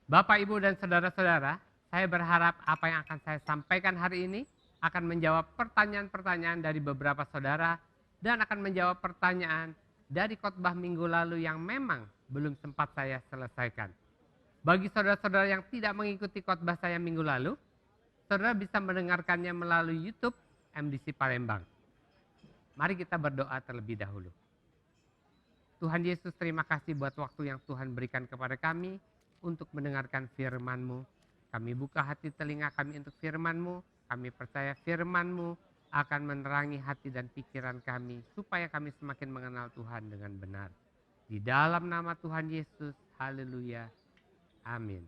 Bapak, Ibu, dan saudara-saudara, saya berharap apa yang akan saya sampaikan hari ini akan menjawab pertanyaan-pertanyaan dari beberapa saudara dan akan menjawab pertanyaan dari khotbah minggu lalu yang memang belum sempat saya selesaikan. Bagi saudara-saudara yang tidak mengikuti khotbah saya minggu lalu, saudara bisa mendengarkannya melalui YouTube MDC Palembang. Mari kita berdoa terlebih dahulu. Tuhan Yesus, terima kasih buat waktu yang Tuhan berikan kepada kami untuk mendengarkan firman-Mu. Kami buka hati telinga kami untuk firman-Mu. Kami percaya firman-Mu akan menerangi hati dan pikiran kami supaya kami semakin mengenal Tuhan dengan benar. Di dalam nama Tuhan Yesus, haleluya, amin.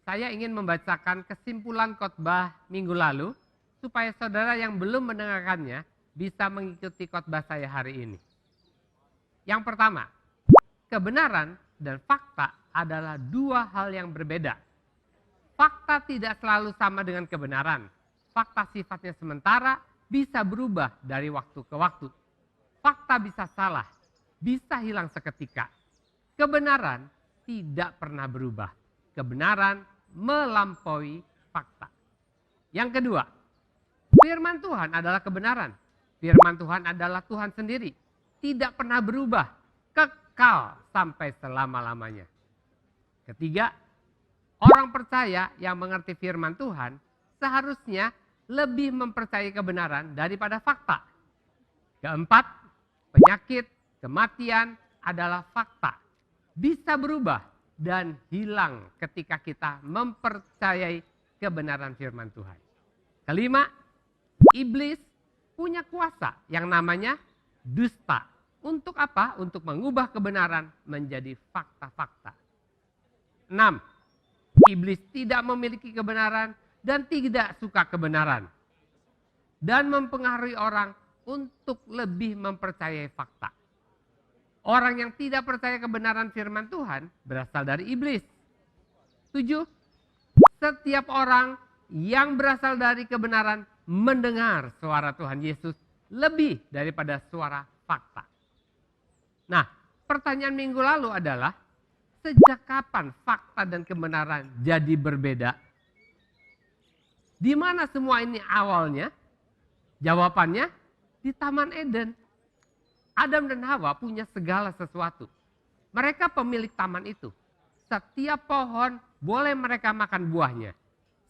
Saya ingin membacakan kesimpulan khotbah minggu lalu supaya saudara yang belum mendengarkannya bisa mengikuti khotbah saya hari ini. Yang pertama, kebenaran dan fakta adalah dua hal yang berbeda. Fakta tidak selalu sama dengan kebenaran. Fakta sifatnya sementara, bisa berubah dari waktu ke waktu. Fakta bisa salah, bisa hilang seketika. Kebenaran tidak pernah berubah. Kebenaran melampaui fakta. Yang kedua, firman Tuhan adalah kebenaran. Firman Tuhan adalah Tuhan sendiri. Tidak pernah berubah, kekal sampai selama-lamanya. Ketiga, orang percaya yang mengerti firman Tuhan seharusnya lebih mempercayai kebenaran daripada fakta. Keempat, penyakit, kematian adalah fakta. Bisa berubah dan hilang ketika kita mempercayai kebenaran firman Tuhan. Kelima, iblis punya kuasa yang namanya dusta. Untuk apa? Untuk mengubah kebenaran menjadi fakta-fakta. 6. Iblis tidak memiliki kebenaran dan tidak suka kebenaran. Dan mempengaruhi orang untuk lebih mempercayai fakta. Orang yang tidak percaya kebenaran firman Tuhan berasal dari iblis. 7. Setiap orang yang berasal dari kebenaran mendengar suara Tuhan Yesus lebih daripada suara fakta. Nah, pertanyaan minggu lalu adalah, sejak kapan fakta dan kebenaran jadi berbeda? Di mana semua ini awalnya? Jawabannya di Taman Eden. Adam dan Hawa punya segala sesuatu. Mereka pemilik taman itu. Setiap pohon boleh mereka makan buahnya.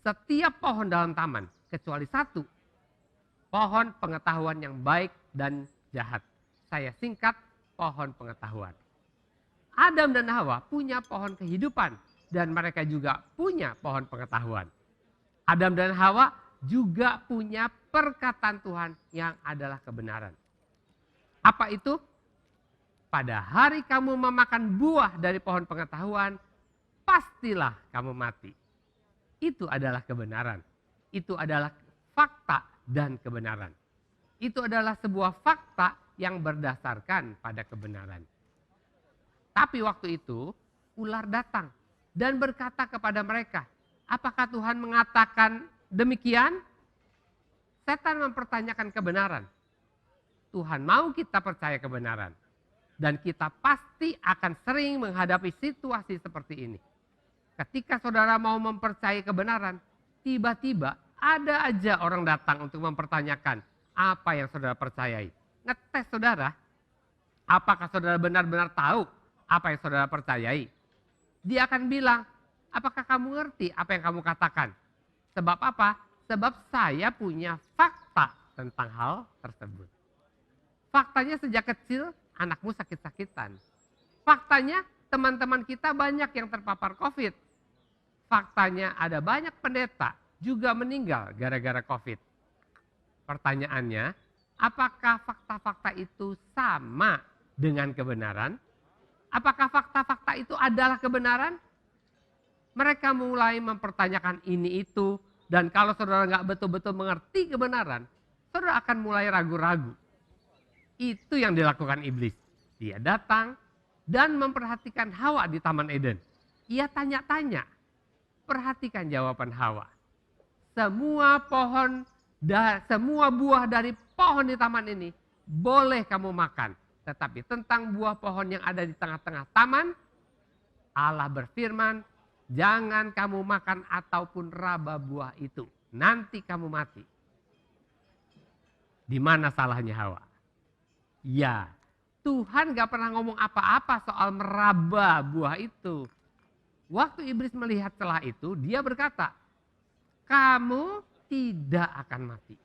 Setiap pohon dalam taman, kecuali satu. Pohon pengetahuan yang baik dan jahat. Saya singkat, pohon pengetahuan. Adam dan Hawa punya pohon kehidupan dan mereka juga punya pohon pengetahuan. Adam dan Hawa juga punya perkataan Tuhan yang adalah kebenaran. Apa itu? Pada hari kamu memakan buah dari pohon pengetahuan, pastilah kamu mati. Itu adalah kebenaran. Itu adalah fakta dan kebenaran. Itu adalah sebuah fakta yang berdasarkan pada kebenaran. Tapi waktu itu ular datang dan berkata kepada mereka, apakah Tuhan mengatakan demikian? Setan mempertanyakan kebenaran. Tuhan mau kita percaya kebenaran. Dan kita pasti akan sering menghadapi situasi seperti ini. Ketika saudara mau mempercayai kebenaran, tiba-tiba ada aja orang datang untuk mempertanyakan apa yang saudara percayai. Ngetes saudara, apakah saudara benar-benar tahu apa yang saudara percayai? Dia akan bilang, apakah kamu ngerti apa yang kamu katakan? Sebab apa? Sebab saya punya fakta tentang hal tersebut. Faktanya sejak kecil anakmu sakit-sakitan. Faktanya teman-teman kita banyak yang terpapar COVID. Faktanya ada banyak pendeta juga meninggal gara-gara COVID. Pertanyaannya, apakah fakta-fakta itu sama dengan kebenaran? Apakah fakta-fakta itu adalah kebenaran? Mereka mulai mempertanyakan ini itu, dan kalau saudara nggak betul-betul mengerti kebenaran, saudara akan mulai ragu-ragu. Itu yang dilakukan iblis. Dia datang dan memperhatikan Hawa di Taman Eden. Ia tanya-tanya, perhatikan jawaban Hawa. Semua buah dari pohon di taman ini boleh kamu makan. Tetapi tentang buah pohon yang ada di tengah-tengah taman, Allah berfirman, jangan kamu makan ataupun raba buah itu, nanti kamu mati. Di mana salahnya Hawa? Ya, Tuhan gak pernah ngomong apa-apa soal meraba buah itu. Waktu iblis melihat celah itu, dia berkata, kamu tidak akan mati.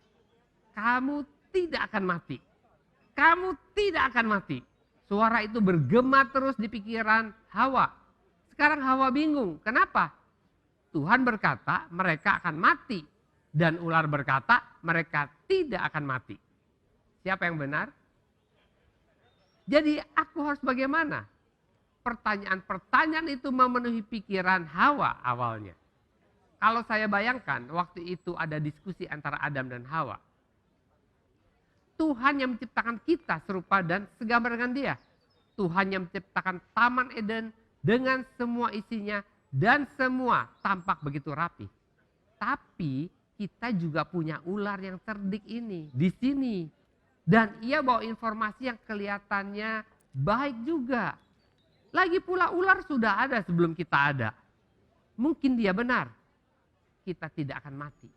Kamu tidak akan mati. Kamu tidak akan mati. Suara itu bergema terus di pikiran Hawa. Sekarang Hawa bingung, kenapa? Tuhan berkata mereka akan mati. Dan ular berkata mereka tidak akan mati. Siapa yang benar? Jadi aku harus bagaimana? Pertanyaan-pertanyaan itu memenuhi pikiran Hawa awalnya. Kalau saya bayangkan waktu itu ada diskusi antara Adam dan Hawa. Tuhan yang menciptakan kita serupa dan segambar dengan Dia. Tuhan yang menciptakan Taman Eden dengan semua isinya dan semua tampak begitu rapi. Tapi kita juga punya ular yang cerdik ini di sini. Dan ia bawa informasi yang kelihatannya baik juga. Lagi pula ular sudah ada sebelum kita ada. Mungkin dia benar. Kita tidak akan mati.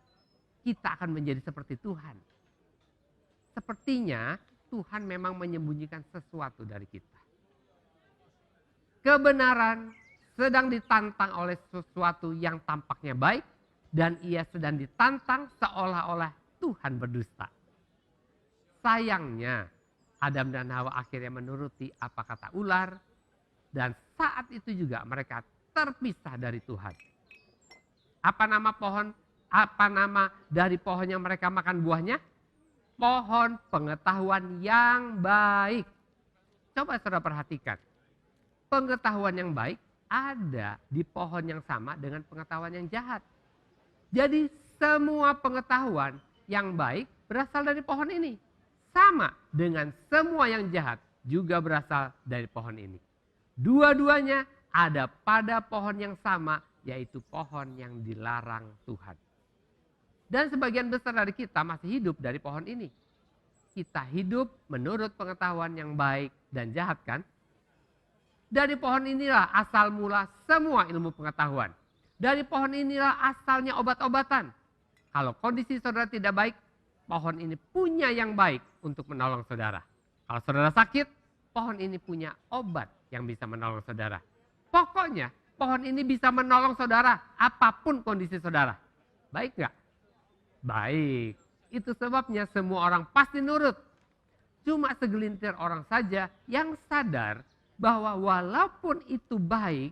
Kita akan menjadi seperti Tuhan. Sepertinya Tuhan memang menyembunyikan sesuatu dari kita. Kebenaran sedang ditantang oleh sesuatu yang tampaknya baik. Dan ia sedang ditantang seolah-olah Tuhan berdusta. Sayangnya Adam dan Hawa akhirnya menuruti apa kata ular. Dan saat itu juga mereka terpisah dari Tuhan. Apa nama pohon? Apa nama dari pohon yang mereka makan buahnya? Pohon pengetahuan yang baik. Coba saudara perhatikan. Pengetahuan yang baik ada di pohon yang sama dengan pengetahuan yang jahat. Jadi semua pengetahuan yang baik berasal dari pohon ini. Sama dengan semua yang jahat juga berasal dari pohon ini. Dua-duanya ada pada pohon yang sama, yaitu pohon yang dilarang Tuhan. Dan sebagian besar dari kita masih hidup dari pohon ini. Kita hidup menurut pengetahuan yang baik dan jahat kan? Dari pohon inilah asal mula semua ilmu pengetahuan. Dari pohon inilah asalnya obat-obatan. Kalau kondisi saudara tidak baik, pohon ini punya yang baik untuk menolong saudara. Kalau saudara sakit, pohon ini punya obat yang bisa menolong saudara. Pokoknya pohon ini bisa menolong saudara apapun kondisi saudara. Baik nggak? Baik. Itu sebabnya semua orang pasti nurut. Cuma segelintir orang saja yang sadar bahwa walaupun itu baik,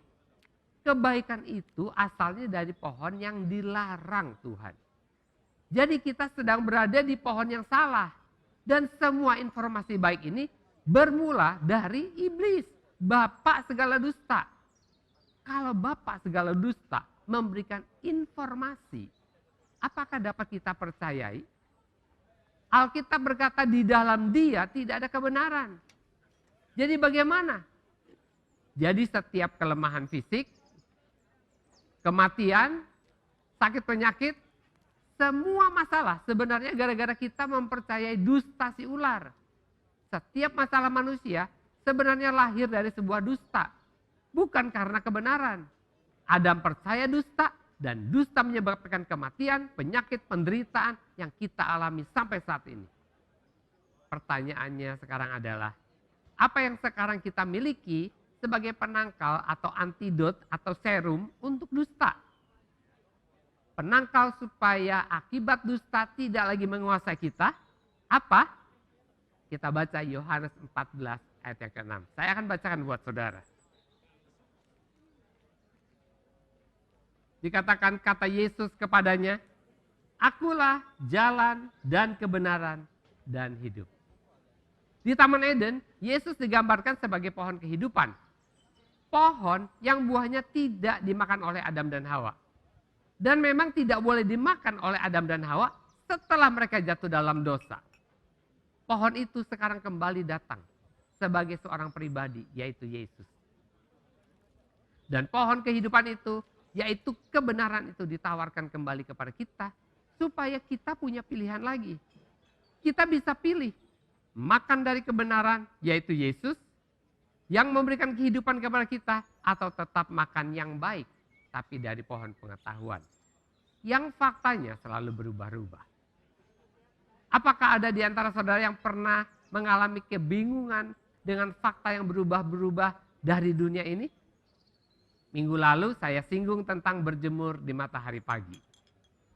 kebaikan itu asalnya dari pohon yang dilarang Tuhan. Jadi kita sedang berada di pohon yang salah. Dan semua informasi baik ini bermula dari iblis. Bapak segala dusta. Kalau bapak segala dusta memberikan informasi, apakah dapat kita percayai? Alkitab berkata di dalam dia tidak ada kebenaran. Jadi bagaimana? Jadi setiap kelemahan fisik, kematian, sakit penyakit, semua masalah sebenarnya gara-gara kita mempercayai dusta si ular. Setiap masalah manusia sebenarnya lahir dari sebuah dusta. Bukan karena kebenaran. Adam percaya dusta dan dusta menyebabkan kematian, penyakit, penderitaan yang kita alami sampai saat ini. Pertanyaannya sekarang adalah, apa yang sekarang kita miliki sebagai penangkal atau antidot atau serum untuk dusta? Penangkal supaya akibat dusta tidak lagi menguasai kita. Apa? Kita baca Yohanes 14 ayat yang ke-6. Saya akan bacakan buat saudara. Dikatakan kata Yesus kepadanya, akulah jalan dan kebenaran dan hidup. Di Taman Eden, Yesus digambarkan sebagai pohon kehidupan. Pohon yang buahnya tidak dimakan oleh Adam dan Hawa. Dan memang tidak boleh dimakan oleh Adam dan Hawa setelah mereka jatuh dalam dosa. Pohon itu sekarang kembali datang sebagai seorang pribadi, yaitu Yesus. Dan pohon kehidupan itu, yaitu kebenaran itu ditawarkan kembali kepada kita, supaya kita punya pilihan lagi. Kita bisa pilih makan dari kebenaran, yaitu Yesus, yang memberikan kehidupan kepada kita, atau tetap makan yang baik tapi dari pohon pengetahuan yang faktanya selalu berubah-ubah? Apakah ada di antara saudara yang pernah mengalami kebingungan dengan fakta yang berubah-berubah dari dunia ini? Minggu lalu saya singgung tentang berjemur di matahari pagi,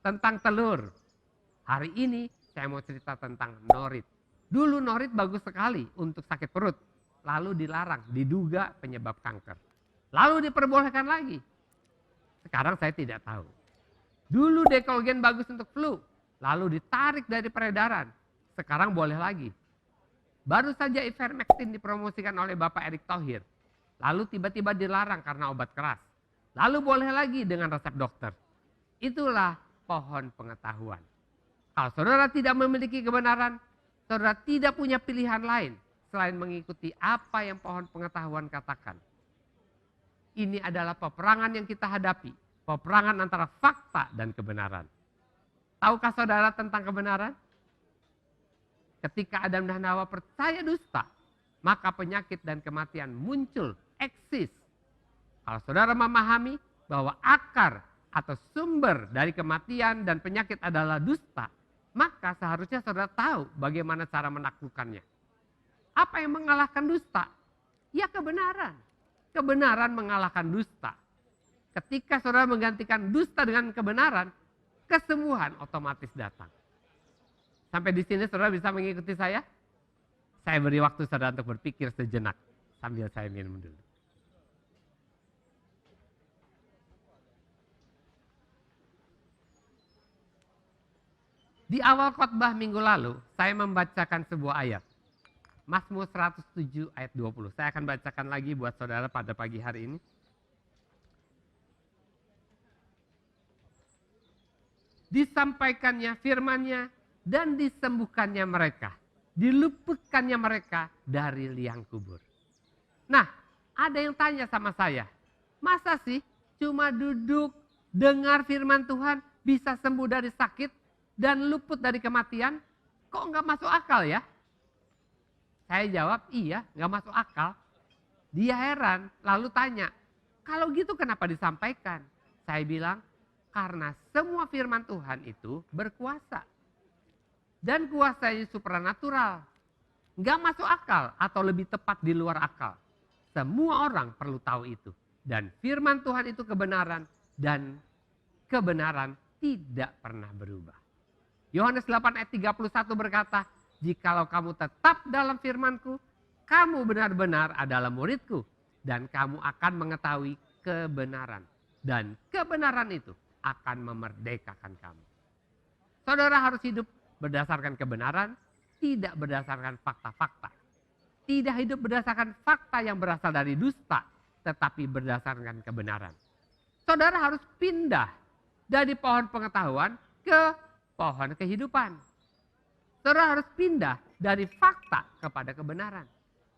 tentang telur. Hari ini saya mau cerita tentang norit. Dulu norit bagus sekali untuk sakit perut, lalu dilarang, diduga penyebab kanker. Lalu diperbolehkan lagi. Sekarang saya tidak tahu. Dulu dekolgen bagus untuk flu, lalu ditarik dari peredaran. Sekarang boleh lagi. Baru saja ivermectin dipromosikan oleh Bapak Erick Thohir, lalu tiba-tiba dilarang karena obat keras. Lalu boleh lagi dengan resep dokter. Itulah pohon pengetahuan. Kalau saudara tidak memiliki kebenaran, saudara tidak punya pilihan lain selain mengikuti apa yang pohon pengetahuan katakan. Ini adalah peperangan yang kita hadapi. Peperangan antara fakta dan kebenaran. Tahukah saudara tentang kebenaran? Ketika Adam dan Hawa percaya dusta, maka penyakit dan kematian muncul, eksis. Kalau saudara memahami bahwa akar atau sumber dari kematian dan penyakit adalah dusta, maka seharusnya saudara tahu bagaimana cara menaklukkannya. Apa yang mengalahkan dusta? Ya kebenaran. Kebenaran mengalahkan dusta. Ketika saudara menggantikan dusta dengan kebenaran, kesembuhan otomatis datang. Sampai di sini saudara bisa mengikuti saya? Saya beri waktu saudara untuk berpikir sejenak sambil saya minum dulu. Di awal khotbah minggu lalu, saya membacakan sebuah ayat. Mazmur 107 ayat 20. Saya akan bacakan lagi buat saudara pada pagi hari ini. Disampaikannya firman-Nya dan disembuhkannya mereka. Diluputkannya mereka dari liang kubur. Nah, ada yang tanya sama saya, masa sih cuma duduk dengar firman Tuhan bisa sembuh dari sakit dan luput dari kematian? Kok nggak masuk akal ya? Saya jawab, iya nggak masuk akal. Dia heran, lalu tanya, kalau gitu kenapa disampaikan? Saya bilang, karena semua firman Tuhan itu berkuasa. Dan kuasanya supranatural. Nggak masuk akal atau lebih tepat di luar akal. Semua orang perlu tahu itu. Dan firman Tuhan itu kebenaran dan kebenaran tidak pernah berubah. Yohanes 8 ayat 31 berkata, jikalau kamu tetap dalam firman-Ku, kamu benar-benar adalah murid-Ku. Dan kamu akan mengetahui kebenaran. Dan kebenaran itu akan memerdekakan kamu. Saudara harus hidup berdasarkan kebenaran, tidak berdasarkan fakta-fakta. Tidak hidup berdasarkan fakta yang berasal dari dusta, tetapi berdasarkan kebenaran. Saudara harus pindah dari pohon pengetahuan ke pohon kehidupan. Saudara harus pindah dari fakta kepada kebenaran.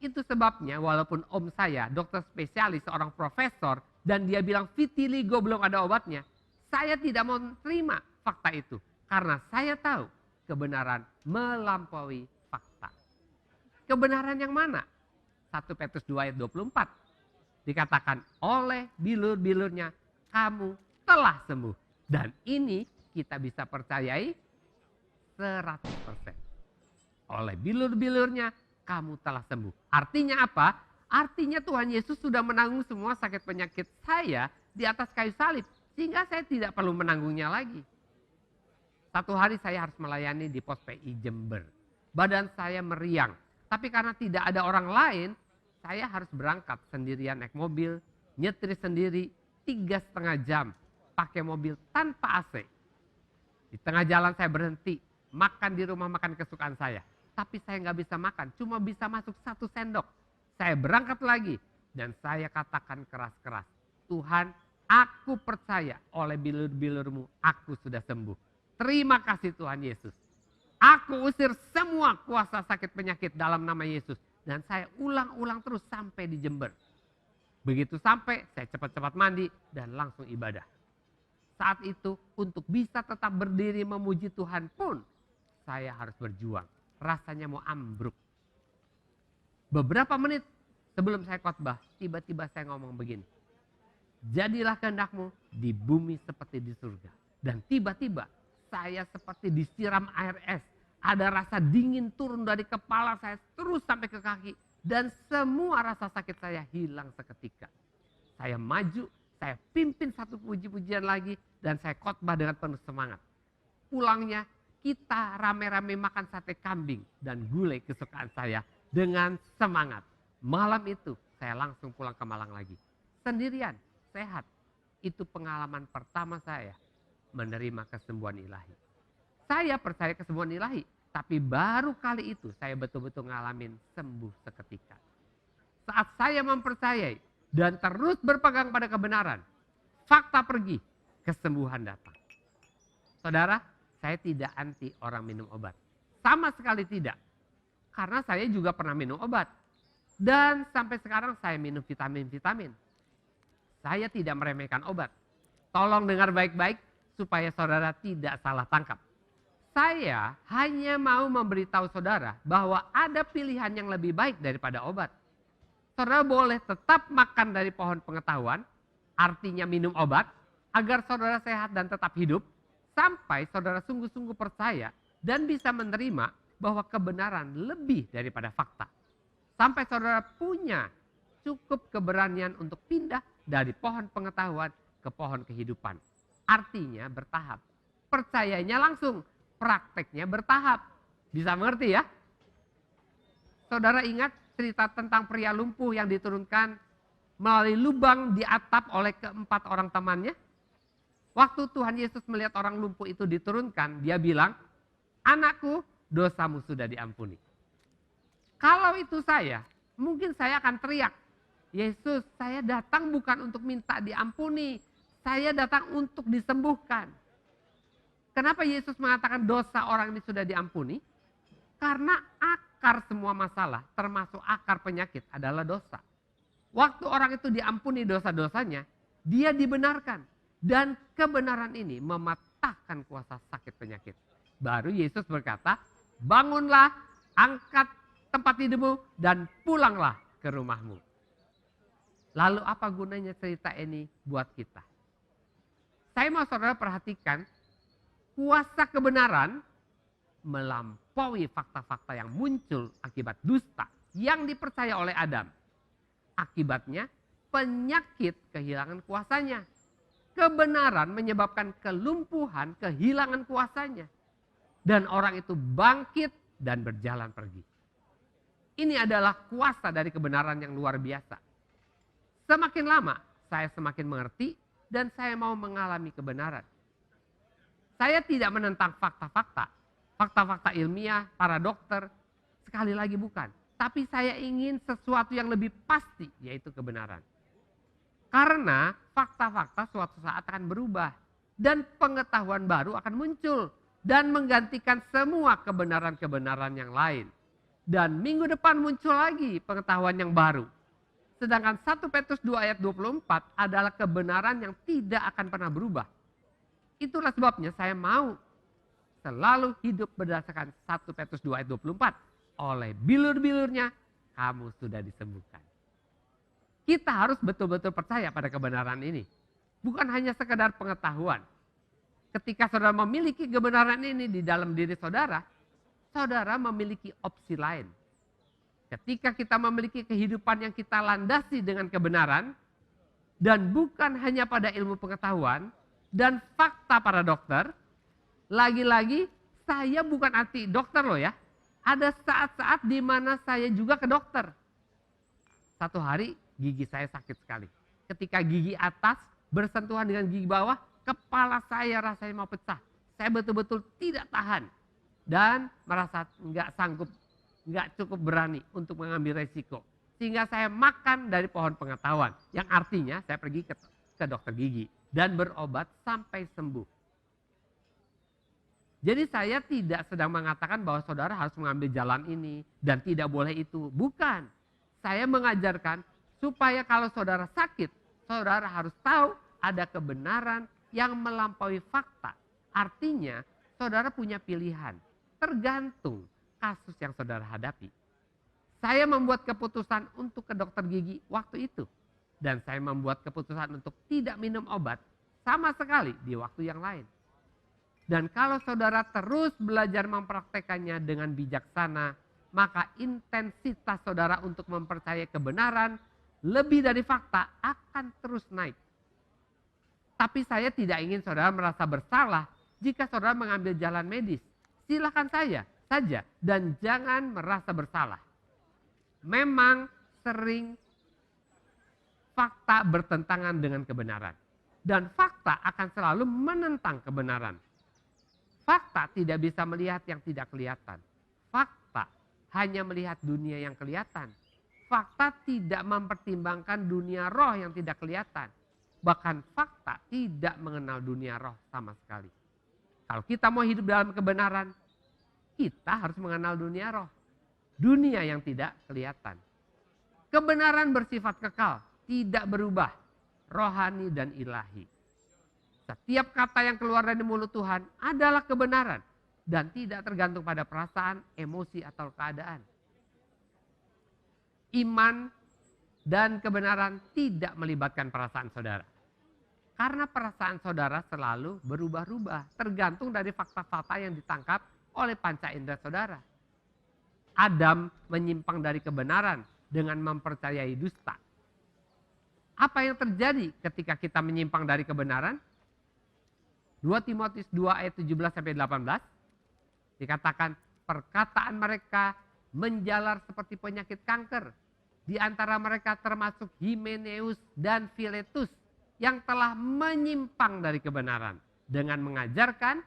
Itu sebabnya walaupun om saya, dokter spesialis, seorang profesor, dan dia bilang vitiligo belum ada obatnya, saya tidak mau terima fakta itu. Karena saya tahu kebenaran melampaui fakta. Kebenaran yang mana? 1 Petrus 2 ayat 24. Dikatakan oleh bilur-bilurnya kamu telah sembuh. Dan ini kita bisa percayai 100%. Oleh bilur-bilurnya kamu telah sembuh. Artinya apa? Artinya Tuhan Yesus sudah menanggung semua sakit penyakit saya di atas kayu salib. Sehingga saya tidak perlu menanggungnya lagi. Satu hari saya harus melayani di pos PI Jember. Badan saya meriang. Tapi karena tidak ada orang lain, saya harus berangkat sendirian naik mobil, nyetir sendiri 3,5 jam. Pakai mobil tanpa AC. Di tengah jalan saya berhenti, makan di rumah makan kesukaan saya. Tapi saya nggak bisa makan, cuma bisa masuk 1 sendok. Saya berangkat lagi dan saya katakan keras-keras, Tuhan, aku percaya oleh bilur-bilurmu aku sudah sembuh. Terima kasih Tuhan Yesus. Aku usir semua kuasa sakit penyakit dalam nama Yesus. Dan saya ulang-ulang terus sampai di Jember. Begitu sampai, saya cepat-cepat mandi dan langsung ibadah. Saat itu untuk bisa tetap berdiri memuji Tuhan pun, saya harus berjuang. Rasanya mau ambruk. Beberapa menit Sebelum saya khotbah, tiba-tiba saya ngomong begini. Jadilah kehendakmu di bumi seperti di surga. Dan tiba-tiba saya seperti disiram air es. Ada rasa dingin turun dari kepala saya terus sampai ke kaki. Dan semua rasa sakit saya hilang seketika. Saya maju, saya pimpin satu puji-pujian lagi. Dan saya khotbah dengan penuh semangat. Pulangnya kita rame-rame makan sate kambing dan gulai kesukaan saya dengan semangat. Malam itu saya langsung pulang ke Malang lagi. Sendirian, sehat. Itu pengalaman pertama saya menerima kesembuhan ilahi. Saya percaya kesembuhan ilahi, tapi baru kali itu saya betul-betul ngalamin sembuh seketika. Saat saya mempercayai dan terus berpegang pada kebenaran, fakta pergi, kesembuhan datang. Saudara, saya tidak anti orang minum obat. Sama sekali tidak. Karena saya juga pernah minum obat. Dan sampai sekarang saya minum vitamin-vitamin. Saya tidak meremehkan obat. Tolong dengar baik-baik supaya saudara tidak salah tangkap. Saya hanya mau memberitahu saudara bahwa ada pilihan yang lebih baik daripada obat. Saudara boleh tetap makan dari pohon pengetahuan, artinya minum obat, agar saudara sehat dan tetap hidup, sampai saudara sungguh-sungguh percaya dan bisa menerima bahwa kebenaran lebih daripada fakta. Sampai saudara punya cukup keberanian untuk pindah dari pohon pengetahuan ke pohon kehidupan. Artinya bertahap. Percayanya langsung, prakteknya bertahap. Bisa mengerti ya? Saudara ingat cerita tentang pria lumpuh yang diturunkan melalui lubang di atap oleh keempat orang temannya? Waktu Tuhan Yesus melihat orang lumpuh itu diturunkan, dia bilang, "Anakku, dosamu sudah diampuni." Kalau itu saya, mungkin saya akan teriak, "Yesus, saya datang bukan untuk minta diampuni, saya datang untuk disembuhkan." Kenapa Yesus mengatakan dosa orang ini sudah diampuni? Karena akar semua masalah, termasuk akar penyakit adalah dosa. Waktu orang itu diampuni dosa-dosanya, dia dibenarkan. Dan kebenaran ini mematahkan kuasa sakit penyakit. Baru Yesus berkata, "Bangunlah, angkat tempat tidurmu dan pulanglah ke rumahmu." Lalu apa gunanya cerita ini buat kita? Saya mau saudara perhatikan, kuasa kebenaran melampaui fakta-fakta yang muncul akibat dusta yang dipercaya oleh Adam. Akibatnya penyakit kehilangan kuasanya. Kebenaran menyebabkan kelumpuhan, kehilangan kuasanya. Dan orang itu bangkit dan berjalan pergi. Ini adalah kuasa dari kebenaran yang luar biasa. Semakin lama saya semakin mengerti dan saya mau mengalami kebenaran. Saya tidak menentang fakta-fakta. Fakta-fakta ilmiah, para dokter. Sekali lagi bukan. Tapi saya ingin sesuatu yang lebih pasti, yaitu kebenaran. Karena fakta-fakta suatu saat akan berubah. Dan pengetahuan baru akan muncul. Dan menggantikan semua kebenaran-kebenaran yang lain. Dan minggu depan muncul lagi pengetahuan yang baru. Sedangkan 1 Petrus 2 ayat 24 adalah kebenaran yang tidak akan pernah berubah. Itulah sebabnya saya mau selalu hidup berdasarkan 1 Petrus 2 ayat 24. Oleh bilur-bilurnya kamu sudah disembuhkan. Kita harus betul-betul percaya pada kebenaran ini. Bukan hanya sekedar pengetahuan. Ketika saudara memiliki kebenaran ini di dalam diri saudara, saudara memiliki opsi lain. Ketika kita memiliki kehidupan yang kita landasi dengan kebenaran, dan bukan hanya pada ilmu pengetahuan, dan fakta para dokter, lagi-lagi saya bukan anti dokter loh ya. Ada saat-saat di mana saya juga ke dokter. Satu hari gigi saya sakit sekali. Ketika gigi atas bersentuhan dengan gigi bawah, kepala saya rasanya mau pecah. Saya betul-betul tidak tahan. Dan merasa nggak sanggup, nggak cukup berani untuk mengambil resiko. Sehingga saya makan dari pohon pengetahuan. Yang artinya saya pergi ke dokter gigi. Dan berobat sampai sembuh. Jadi saya tidak sedang mengatakan bahwa saudara harus mengambil jalan ini. Dan tidak boleh itu. Bukan. Saya mengajarkan supaya kalau saudara sakit, saudara harus tahu ada kebenaran yang melampaui fakta. Artinya saudara punya pilihan. Tergantung kasus yang saudara hadapi. Saya membuat keputusan untuk ke dokter gigi waktu itu. Dan saya membuat keputusan untuk tidak minum obat sama sekali di waktu yang lain. Dan kalau saudara terus belajar mempraktekannya dengan bijaksana, maka intensitas saudara untuk mempercayai kebenaran lebih dari fakta akan terus naik. Tapi saya tidak ingin saudara merasa bersalah jika saudara mengambil jalan medis. Silakan saja dan jangan merasa bersalah. Memang sering fakta bertentangan dengan kebenaran. Dan fakta akan selalu menentang kebenaran. Fakta tidak bisa melihat yang tidak kelihatan. Fakta hanya melihat dunia yang kelihatan. Fakta tidak mempertimbangkan dunia roh yang tidak kelihatan. Bahkan fakta tidak mengenal dunia roh sama sekali. Kalau kita mau hidup dalam kebenaran, kita harus mengenal dunia roh. Dunia yang tidak kelihatan. Kebenaran bersifat kekal, tidak berubah, rohani dan ilahi. Setiap kata yang keluar dari mulut Tuhan adalah kebenaran dan tidak tergantung pada perasaan, emosi atau keadaan. Iman dan kebenaran tidak melibatkan perasaan saudara. Karena perasaan saudara selalu berubah-ubah, tergantung dari fakta-fakta yang ditangkap oleh panca indera saudara. Adam menyimpang dari kebenaran dengan mempercayai dusta. Apa yang terjadi ketika kita menyimpang dari kebenaran? 2 Timotius 2 ayat 17-18 dikatakan perkataan mereka menjalar seperti penyakit kanker. Di antara mereka termasuk Himeneus dan Filetus yang telah menyimpang dari kebenaran dengan mengajarkan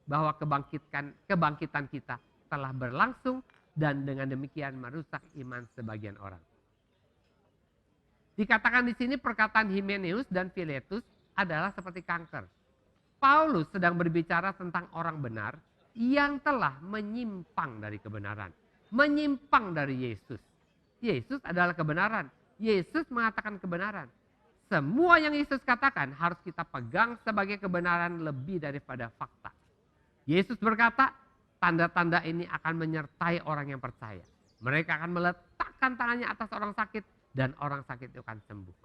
bahwa kebangkitan kita telah berlangsung dan dengan demikian merusak iman sebagian orang. Dikatakan di sini perkataan Himeneus dan Filetus adalah seperti kanker. Paulus sedang berbicara tentang orang benar yang telah menyimpang dari kebenaran. Menyimpang dari Yesus. Yesus adalah kebenaran. Yesus mengatakan kebenaran. Semua yang Yesus katakan harus kita pegang sebagai kebenaran lebih daripada fakta. Yesus berkata, tanda-tanda ini akan menyertai orang yang percaya. Mereka akan meletakkan tangannya atas orang sakit dan orang sakit itu akan sembuh.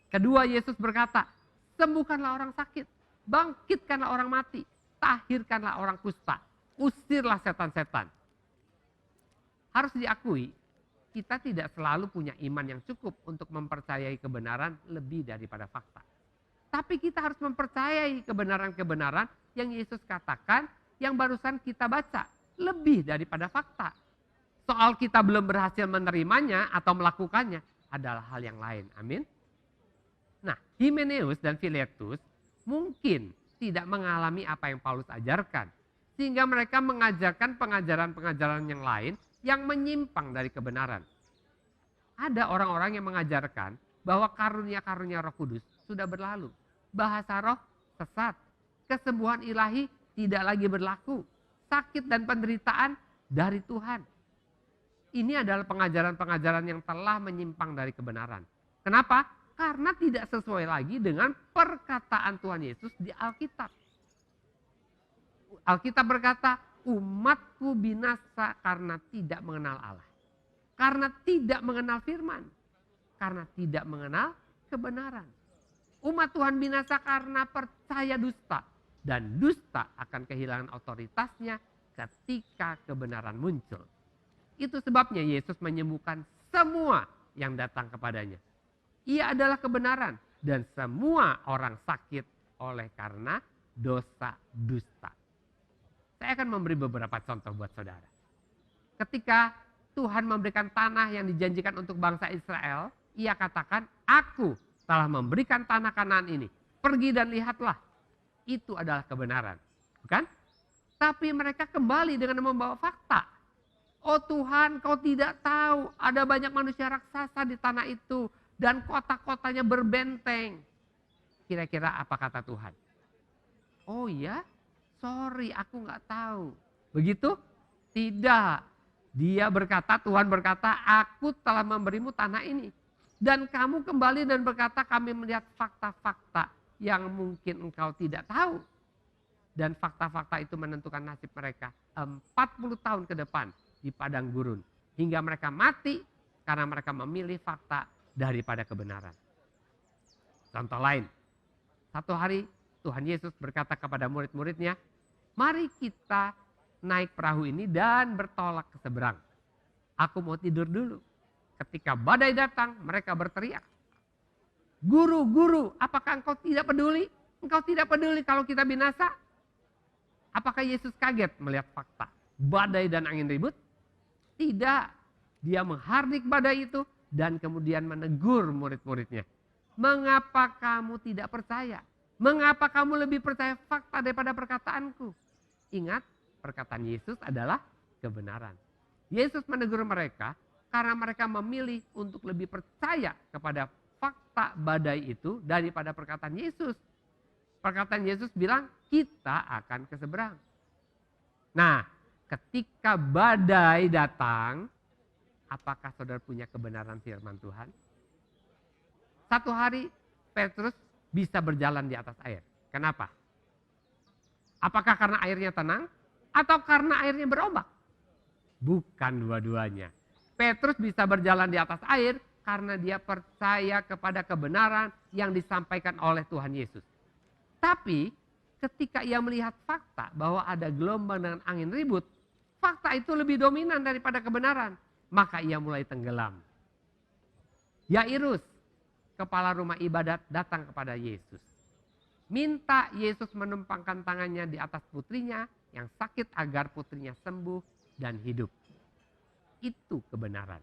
Kedua, Yesus berkata, sembuhkanlah orang sakit, bangkitkanlah orang mati, tahirkanlah orang kusta, usirlah setan-setan. Harus diakui, kita tidak selalu punya iman yang cukup untuk mempercayai kebenaran lebih daripada fakta. Tapi kita harus mempercayai kebenaran-kebenaran yang Yesus katakan yang barusan kita baca lebih daripada fakta. Soal kita belum berhasil menerimanya atau melakukannya adalah hal yang lain. Amin. Nah, Himeneus dan Filetus mungkin tidak mengalami apa yang Paulus ajarkan. Sehingga mereka mengajarkan pengajaran-pengajaran yang lain yang menyimpang dari kebenaran. Ada orang-orang yang mengajarkan bahwa karunia-karunia Roh Kudus sudah berlalu. Bahasa roh sesat. Kesembuhan ilahi tidak lagi berlaku. Sakit dan penderitaan dari Tuhan. Ini adalah pengajaran-pengajaran yang telah menyimpang dari kebenaran. Kenapa? Karena tidak sesuai lagi dengan perkataan Tuhan Yesus di Alkitab. Alkitab berkata, umatku binasa karena tidak mengenal Allah. Karena tidak mengenal firman. Karena tidak mengenal kebenaran. Umat Tuhan binasa karena percaya dusta. Dan dusta akan kehilangan otoritasnya ketika kebenaran muncul. Itu sebabnya Yesus menyembuhkan semua yang datang kepadanya. Ia adalah kebenaran dan semua orang sakit oleh karena dosa dusta. Saya akan memberi beberapa contoh buat saudara. Ketika Tuhan memberikan tanah yang dijanjikan untuk bangsa Israel, ia katakan, aku telah memberikan tanah Kanaan ini. Pergi dan lihatlah. Itu adalah kebenaran. Bukan? Tapi mereka kembali dengan membawa fakta. Oh Tuhan, kau tidak tahu ada banyak manusia raksasa di tanah itu. Dan kota-kotanya berbenteng. Kira-kira apa kata Tuhan? Oh ya? Sorry, aku nggak tahu. Begitu? Tidak. Dia berkata, Tuhan berkata, aku telah memberimu tanah ini. Dan kamu kembali dan berkata, kami melihat fakta-fakta yang mungkin engkau tidak tahu. Dan fakta-fakta itu menentukan nasib mereka 40 tahun ke depan di padang gurun. hingga mereka mati karena mereka memilih fakta daripada kebenaran. Contoh lain, satu hari Tuhan Yesus berkata kepada murid-muridnya, mari kita naik perahu ini dan bertolak ke seberang. Aku mau tidur dulu. Ketika badai datang, mereka berteriak, Guru, guru, apakah engkau tidak peduli? Engkau tidak peduli kalau kita binasa? Apakah Yesus kaget melihat fakta badai dan angin ribut? Tidak. Dia menghardik badai itu dan kemudian menegur murid-muridnya. Mengapa kamu tidak percaya? Mengapa kamu lebih percaya fakta daripada perkataanku? Ingat, perkataan Yesus adalah kebenaran. Yesus menegur mereka karena mereka memilih untuk lebih percaya kepada fakta badai itu daripada perkataan Yesus. Perkataan Yesus bilang kita akan ke seberang. Nah, ketika badai datang, apakah saudara punya kebenaran firman Tuhan? Satu hari Petrus bisa berjalan di atas air. Kenapa? Apakah karena airnya tenang atau karena airnya berombak? Bukan dua-duanya. Petrus bisa berjalan di atas air karena dia percaya kepada kebenaran yang disampaikan oleh Tuhan Yesus. Tapi ketika ia melihat fakta bahwa ada gelombang dengan angin ribut, fakta itu lebih dominan daripada kebenaran. Maka ia mulai tenggelam. Yairus, kepala rumah ibadat, datang kepada Yesus. Minta Yesus menumpangkan tangannya di atas putrinya yang sakit agar putrinya sembuh dan hidup. Itu kebenaran.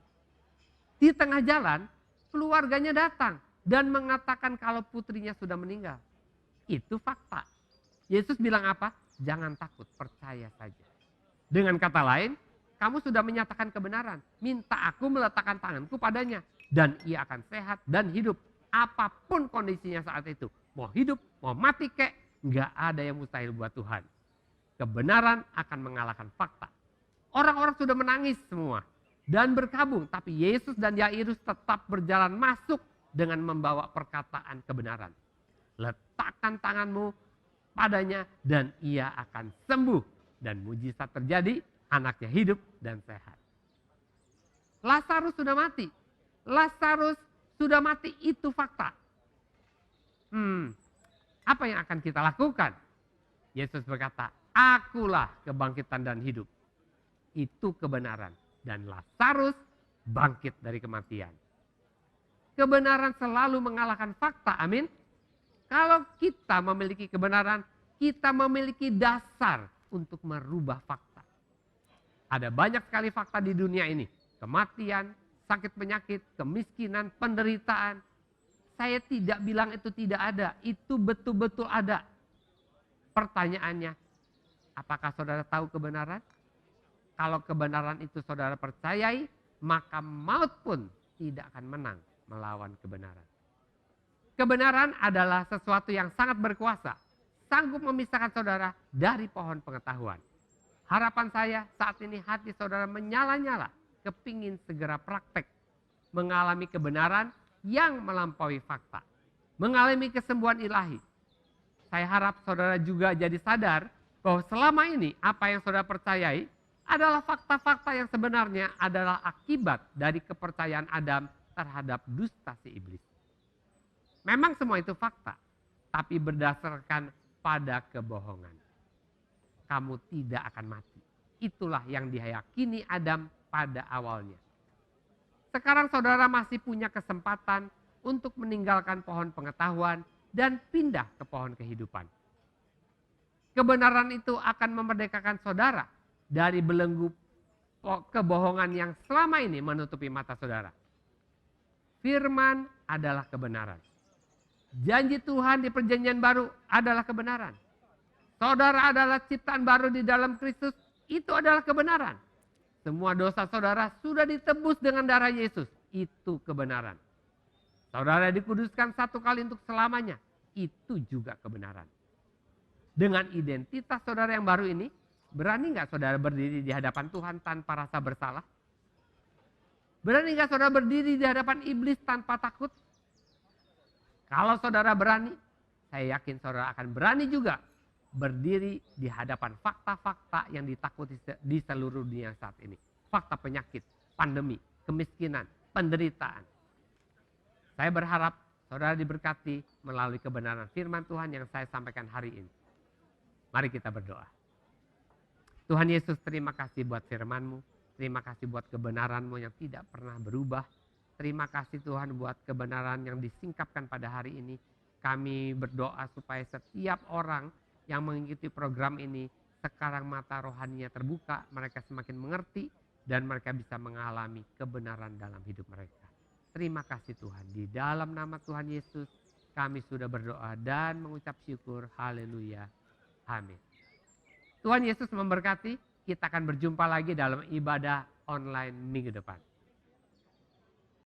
Di tengah jalan, keluarganya datang dan mengatakan kalau putrinya sudah meninggal. Itu fakta. Yesus bilang apa? Jangan takut, percaya saja. Dengan kata lain, kamu sudah menyatakan kebenaran. Minta aku meletakkan tanganku padanya. Dan ia akan sehat dan hidup. Apapun kondisinya saat itu. Mau hidup, mau mati kek. Nggak ada yang mustahil buat Tuhan. Kebenaran akan mengalahkan fakta. Orang-orang sudah menangis semua. Dan berkabung. Tapi Yesus dan Yairus tetap berjalan masuk dengan membawa perkataan kebenaran. Letakkan tanganmu padanya dan ia akan sembuh. Dan mujizat terjadi, anaknya hidup dan sehat. Lazarus sudah mati. Lazarus sudah mati, itu fakta. Apa yang akan kita lakukan? Yesus berkata, akulah kebangkitan dan hidup. Itu kebenaran. Dan Lazarus bangkit dari kematian. Kebenaran selalu mengalahkan fakta, amin. Kalau kita memiliki kebenaran, kita memiliki dasar untuk merubah fakta. Ada banyak sekali fakta di dunia ini. Kematian, sakit penyakit, kemiskinan, penderitaan. Saya tidak bilang itu tidak ada. Itu betul-betul ada. Pertanyaannya, apakah saudara tahu kebenaran? Kalau kebenaran itu saudara percayai, maka maut pun tidak akan menang melawan kebenaran. Kebenaran adalah sesuatu yang sangat berkuasa. Sanggup memisahkan saudara dari pohon pengetahuan. Harapan saya saat ini hati saudara menyala-nyala. Kepingin segera praktek. Mengalami kebenaran yang melampaui fakta. Mengalami kesembuhan ilahi. Saya harap saudara juga jadi sadar bahwa selama ini apa yang saudara percayai adalah fakta-fakta yang sebenarnya adalah akibat dari kepercayaan Adam terhadap dusta si iblis. Memang semua itu fakta, tapi berdasarkan pada kebohongan. Kamu tidak akan mati. Itulah yang diyakini Adam pada awalnya. Sekarang saudara masih punya kesempatan untuk meninggalkan pohon pengetahuan dan pindah ke pohon kehidupan. Kebenaran itu akan memerdekakan saudara dari belenggu kebohongan yang selama ini menutupi mata saudara. Firman adalah kebenaran. Janji Tuhan di perjanjian baru adalah kebenaran. Saudara adalah ciptaan baru di dalam Kristus, itu adalah kebenaran. Semua dosa saudara sudah ditebus dengan darah Yesus, itu kebenaran. Saudara dikuduskan satu kali untuk selamanya, itu juga kebenaran. Dengan identitas saudara yang baru ini, berani nggak saudara berdiri di hadapan Tuhan tanpa rasa bersalah? Berani nggak saudara berdiri di hadapan iblis tanpa takut? Kalau saudara berani, saya yakin saudara akan berani juga berdiri di hadapan fakta-fakta yang ditakuti di seluruh dunia saat ini. Fakta penyakit, pandemi, kemiskinan, penderitaan. Saya berharap saudara diberkati melalui kebenaran firman Tuhan yang saya sampaikan hari ini. Mari kita berdoa. Tuhan Yesus, terima kasih buat firman-Mu. Terima kasih buat kebenaran-Mu yang tidak pernah berubah. Terima kasih Tuhan buat kebenaran yang disingkapkan pada hari ini. Kami berdoa supaya setiap orang yang mengikuti program ini, sekarang mata rohaninya terbuka, mereka semakin mengerti, dan mereka bisa mengalami kebenaran dalam hidup mereka. Terima kasih Tuhan. Di dalam nama Tuhan Yesus, kami sudah berdoa dan mengucap syukur. Haleluya. Amin. Tuhan Yesus memberkati. Kita akan berjumpa lagi dalam ibadah online minggu depan.